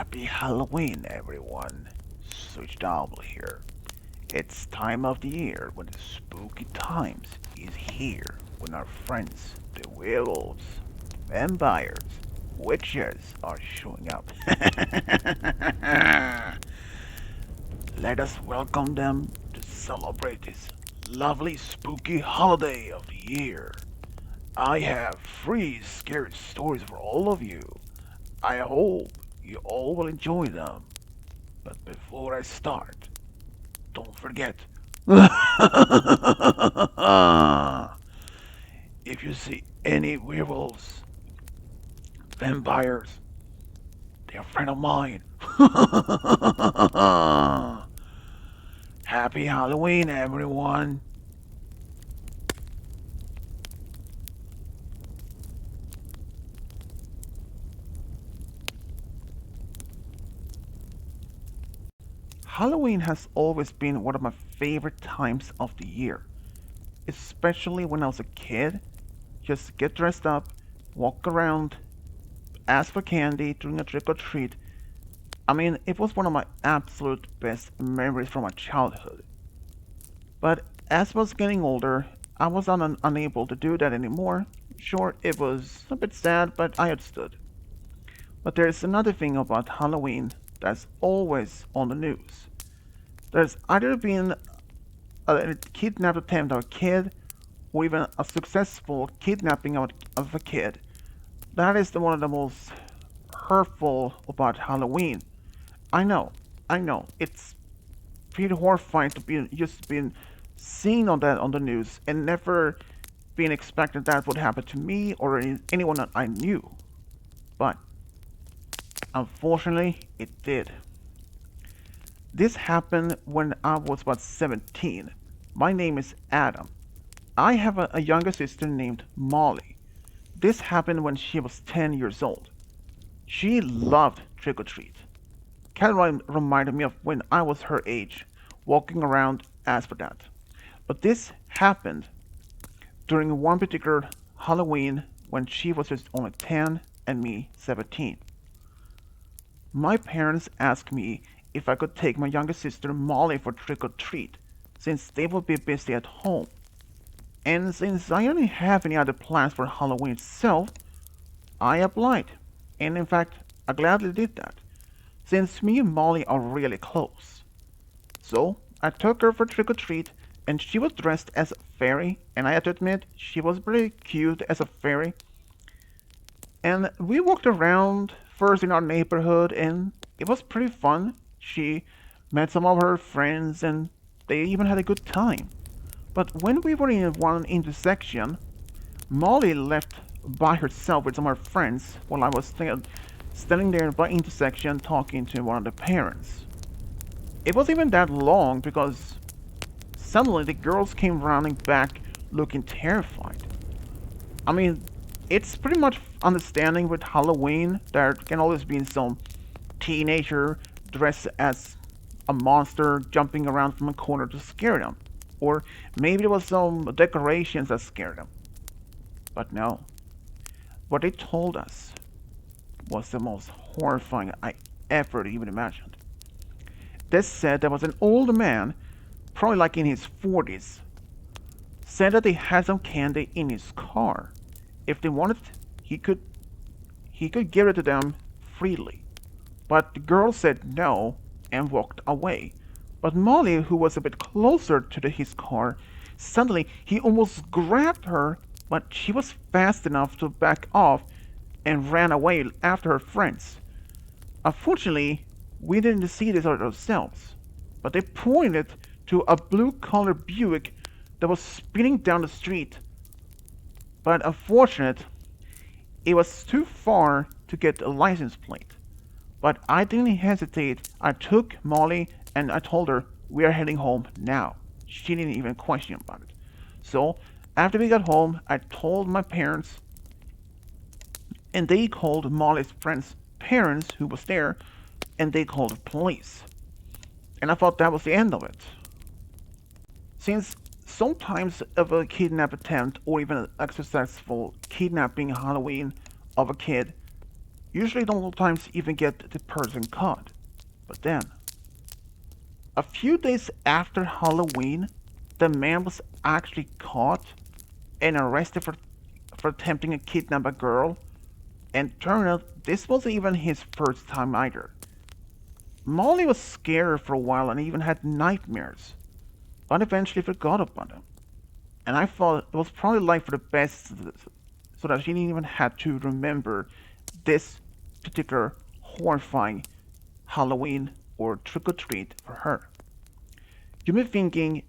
Happy Halloween, everyone. Switch Double here. It's time of the year when the spooky times is here. When our friends, the werewolves, vampires, witches are showing up. Let us welcome them to celebrate this lovely spooky holiday of the year. I have three scary stories for all of you. I hope you all will enjoy them. But before I start, don't forget. If you see any werewolves, vampires, they're a friend of mine. Happy Halloween, everyone. Halloween has always been one of my favorite times of the year, especially when I was a kid. Just get dressed up, walk around, ask for candy during a trick or treat. I mean, it was one of my absolute best memories from my childhood. But as I was getting older, I was unable to do that anymore. Sure, it was a bit sad, but I understood. But there's another thing about Halloween that's always on the news. There's either been a kidnap attempt of a kid, or even a successful kidnapping of a kid. That is one of the most hurtful about Halloween. I know, I know, it's pretty horrifying to be just been seeing on that on the news and never being expected that would happen to me or anyone that I knew. But unfortunately, it did. This happened when I was about 17. My name is Adam. I have a younger sister named Molly. This happened when she was 10 years old. She loved trick or treat. Caroline reminded me of when I was her age, walking around as for that. But this happened during one particular Halloween when she was just only 10 and me 17. My parents asked me if I could take my younger sister Molly for trick or treat, since they would be busy at home. And since I didn't have any other plans for Halloween itself, I applied. And in fact, I gladly did that, since me and Molly are really close. So I took her for trick or treat, and she was dressed as a fairy, and I have to admit, she was pretty cute as a fairy. And we walked around first in our neighborhood, and it was pretty fun. She met some of her friends, and they even had a good time. But when we were in one intersection, Molly left by herself with some of her friends while I was standing there by intersection talking to one of the parents. It wasn't even that long because suddenly the girls came running back looking terrified. I mean, it's pretty much understanding with Halloween there can always be some teenager dressed as a monster jumping around from a corner to scare them. Or maybe there was some decorations that scared them. But no. What they told us was the most horrifying I ever even imagined. They said there was an old man, probably like in his 40s, said that they had some candy in his car. If they wanted, he could he could give it to them freely. But the girl said no and walked away. But Molly, who was a bit closer to his car, suddenly he almost grabbed her, but she was fast enough to back off and ran away after her friends. Unfortunately, we didn't see this ourselves, but they pointed to a blue-colored Buick that was speeding down the street. But unfortunately, it was too far to get a license plate. But I didn't hesitate. I took Molly and I told her we are heading home now. She didn't even question about it. So after we got home, I told my parents, and they called Molly's friend's parents who was there, and they called the police. And I thought that was the end of it. Since sometimes of a kidnap attempt or even a successful kidnapping Halloween of a kid Usually don't sometimes even get the person caught. But then, a few days after Halloween, the man was actually caught and arrested for attempting to kidnap a girl, and turned out this wasn't even his first time either. Molly was scared for a while and even had nightmares, but eventually forgot about them. And I thought it was probably like for the best so that she didn't even have to remember this particular horrifying Halloween or trick or treat for her. You may be thinking,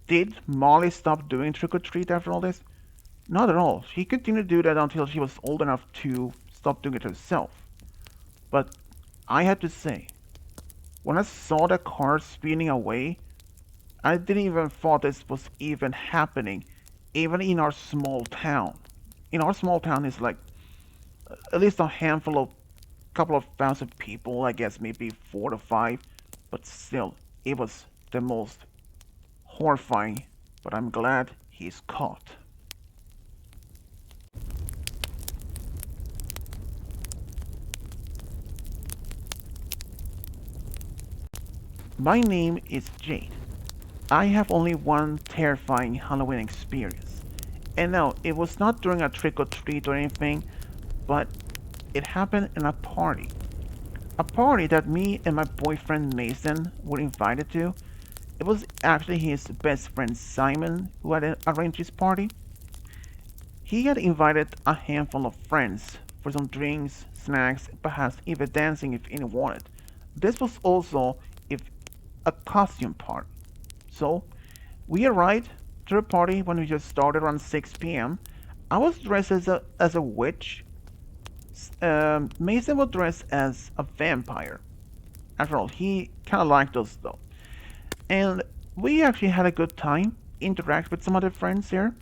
did Molly stop doing trick or treat after all this? Not at all. She continued to do that until she was old enough to stop doing it herself. But I have to say, when I saw the car speeding away, I didn't even thought this was even happening, even in our small town. In our small town, it's like at least a handful of couple of thousand people, I guess maybe 4 to 5, but still, it was the most horrifying. But I'm glad he's caught. My name is Jade. I have only one terrifying Halloween experience. And no, it was not during a trick or treat or anything, but it happened in a party. A party that me and my boyfriend Mason were invited to. It was actually his best friend Simon who had arranged this party. He had invited a handful of friends for some drinks, snacks, perhaps even dancing if anyone wanted. This was also if a costume party. So we arrived to the party when we just started around 6 p.m. I was dressed as a witch. Mason was dressed as a vampire. After all, he kind of liked us though. And we actually had a good time, interact with some other friends here.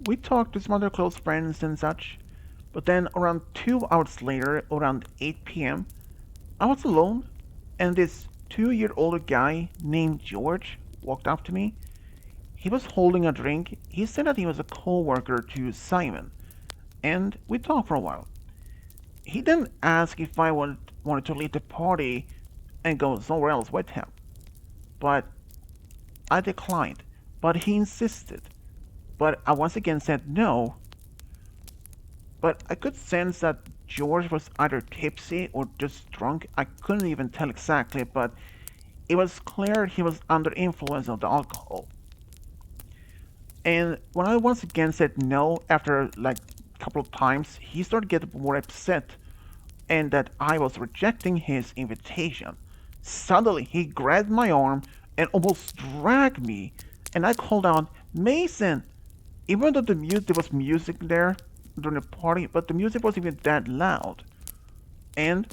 We talked to some other close friends and such. But then around 2 hours later, around 8 p.m., I was alone, and this 2 year older guy named George walked up to me. He was holding a drink. He said that he was a co-worker to Simon, and we talked for a while. He then asked if I wanted to leave the party and go somewhere else with him, but I declined. But he insisted. But I once again said no. But I could sense that George was either tipsy or just drunk. I couldn't even tell exactly, but it was clear he was under influence of the alcohol. And when I once again said no after like a couple of times, he started getting more upset and that I was rejecting his invitation. Suddenly, he grabbed my arm and almost dragged me, and I called out, Mason! Even though there was music there during the party, but the music wasn't even that loud. And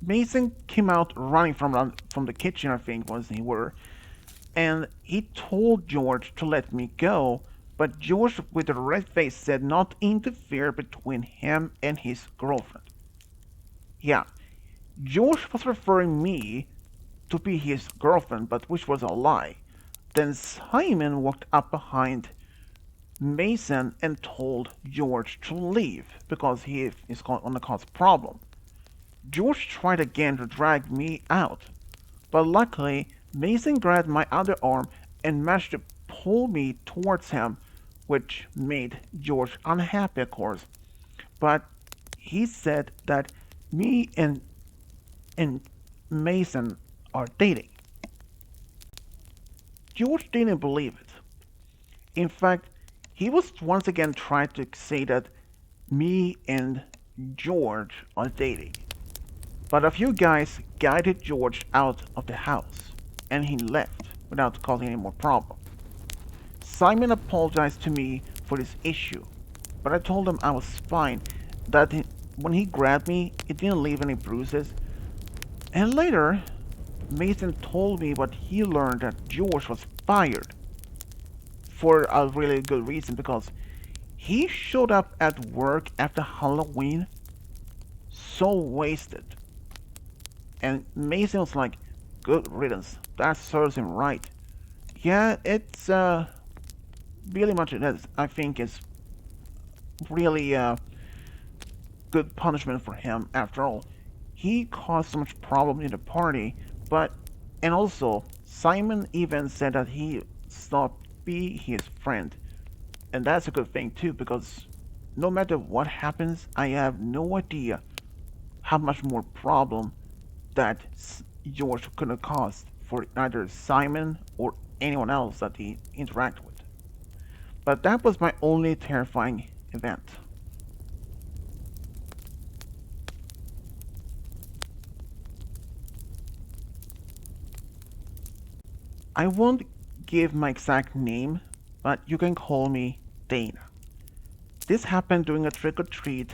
Mason came out running from the kitchen, I think was he were, and he told George to let me go, but George, with a red face, said not to interfere between him and his girlfriend. Yeah, George was referring me to be his girlfriend, but which was a lie. Then Simon walked up behind Mason and told George to leave because he is going to cause a problem. George tried again to drag me out, but luckily Mason grabbed my other arm and managed to pull me towards him, which made George unhappy, of course. But he said that me and Mason are dating. George didn't believe it. In fact, he was once again trying to say that me and George are dating. But a few guys guided George out of the house, and he left without causing any more problem. Simon apologized to me for this issue, but I told him I was fine, that when he grabbed me, it didn't leave any bruises. And later, Mason told me what he learned that George was fired for a really good reason because he showed up at work after Halloween so wasted. And Mason was like, good riddance, that serves him right. Yeah, it's really much, I think, is really good punishment for him. After all, he caused so much problem in the party. But and also Simon even said that he stopped be his friend, and that's a good thing too because no matter what happens, I have no idea how much more problem that George could have caused for either Simon or anyone else that he interacted with. But that was my only terrifying event. I won't give my exact name, but you can call me Dana. This happened during a trick or treat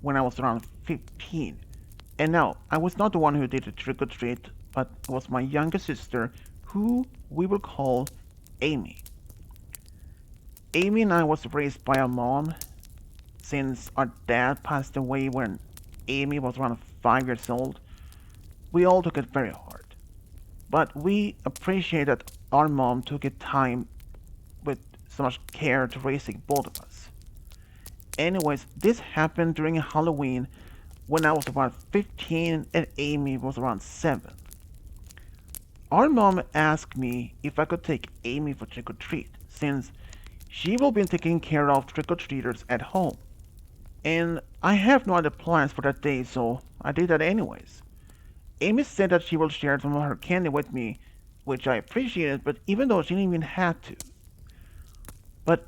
when I was around 15. And no, I was not the one who did the trick or treat, but it was my younger sister, who we will call Amy. Amy and I was raised by our mom since our dad passed away when Amy was around 5 years old. We all took it very hard, but we appreciate that our mom took it time with so much care to raising both of us. Anyways, this happened during Halloween when I was about 15 and Amy was around 7. Our mom asked me if I could take Amy for trick or treat, since she will be taking care of trick or treaters at home. And I have no other plans for that day, so I did that anyways. Amy said that she will share some of her candy with me, which I appreciated, but even though she didn't even have to. But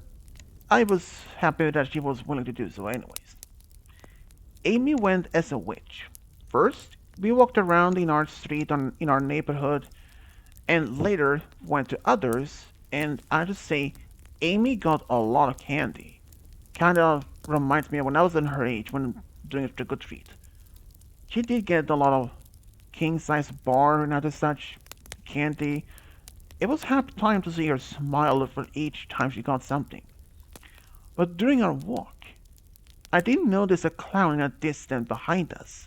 I was happy that she was willing to do so anyways. Amy went as a witch. First, we walked around in our street in our neighborhood, and later went to others, and I just say Amy got a lot of candy. Kind of reminds me of when I was in her age when doing a trick or treat. She did get a lot of king size bar and other such candy. It was happy time to see her smile for each time she got something. But during our walk, I didn't notice a clown in a distance behind us.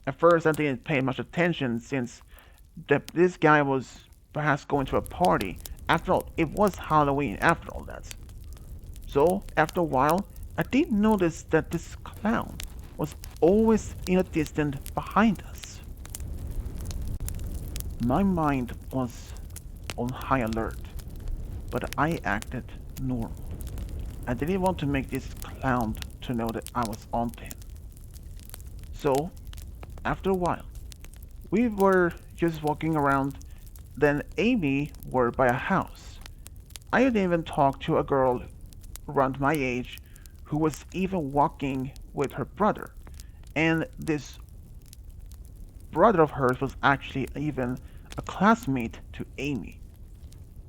At first, I didn't pay much attention since this guy was perhaps going to a party. After all, it was Halloween after all that. So, after a while, I did notice that this clown was always in a distance behind us. My mind was on high alert, but I acted normal. I didn't want to make this clown to know that I was on to him. So, after a while, we were just walking around, then Amy were by a house. I had even talked to a girl around my age who was even walking with her brother. And this brother of hers was actually even a classmate to Amy.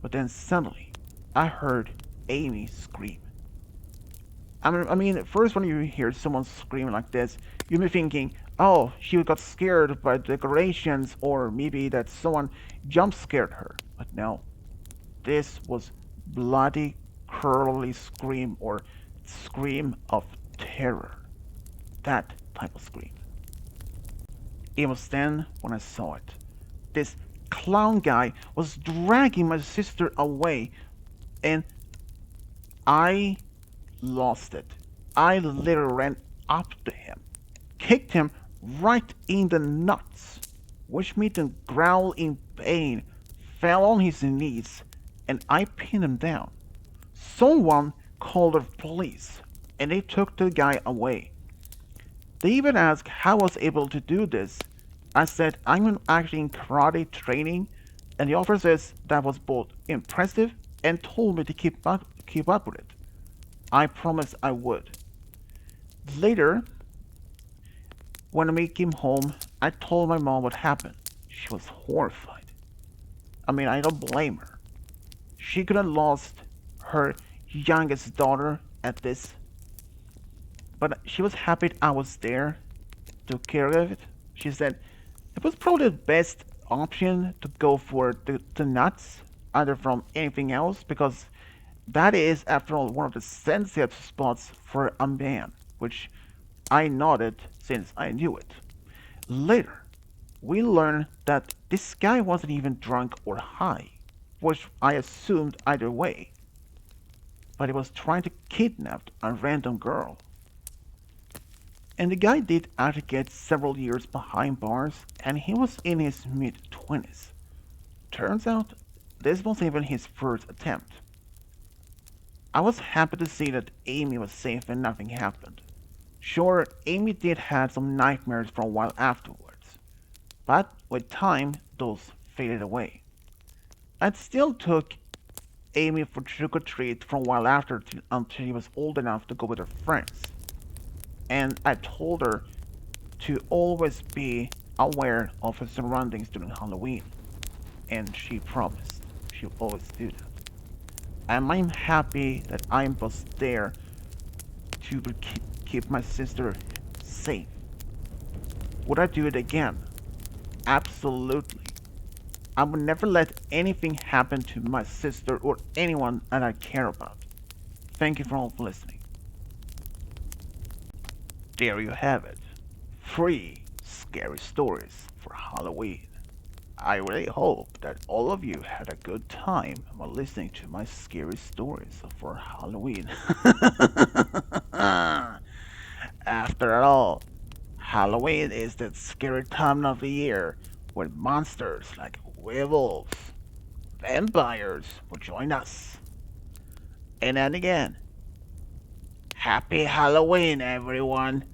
But then suddenly, I heard Amy scream. I mean, at first when you hear someone scream like this, you may be thinking, oh, she got scared by decorations, or maybe that someone jump scared her. But no, this was bloody, curly scream or scream of terror. That type of scream. It was then when I saw it. This clown guy was dragging my sister away, and I lost it. I literally ran up to him, kicked him right in the nuts, which made him growl in pain, fell on his knees, and I pinned him down. Someone called the police, and they took the guy away. They even asked how I was able to do this. I said I'm actually in karate training, and the officers that was both impressive and told me to keep up with it. I promised I would. Later, when we came home, I told my mom what happened. She was horrified. I mean, I don't blame her. She could have lost her youngest daughter at this, but she was happy I was there, took care of it. She said it was probably the best option to go for the nuts, either from anything else, because that is, after all, one of the sensitive spots for a man, which I nodded since I knew it. Later, we learned that this guy wasn't even drunk or high, which I assumed either way. but he was trying to kidnap a random girl. And the guy did actually get several years behind bars, and he was in his mid 20s. Turns out, this was even his first attempt. I was happy to see that Amy was safe and nothing happened. Sure, Amy did have some nightmares for a while afterwards, but with time, those faded away. I still took Amy for trick or treat for a while after until she was old enough to go with her friends. And I told her to always be aware of her surroundings during Halloween. And she promised she would always do that. And I'm happy that I was there to keep my sister safe. Would I do it again? Absolutely. I would never let anything happen to my sister or anyone that I care about. Thank you for all for listening. There you have it. Free scary stories for Halloween. I really hope that all of you had a good time while listening to my scary stories for Halloween. After all, Halloween is the scary time of the year when monsters like werewolves, vampires will join us. And then again, happy Halloween, everyone!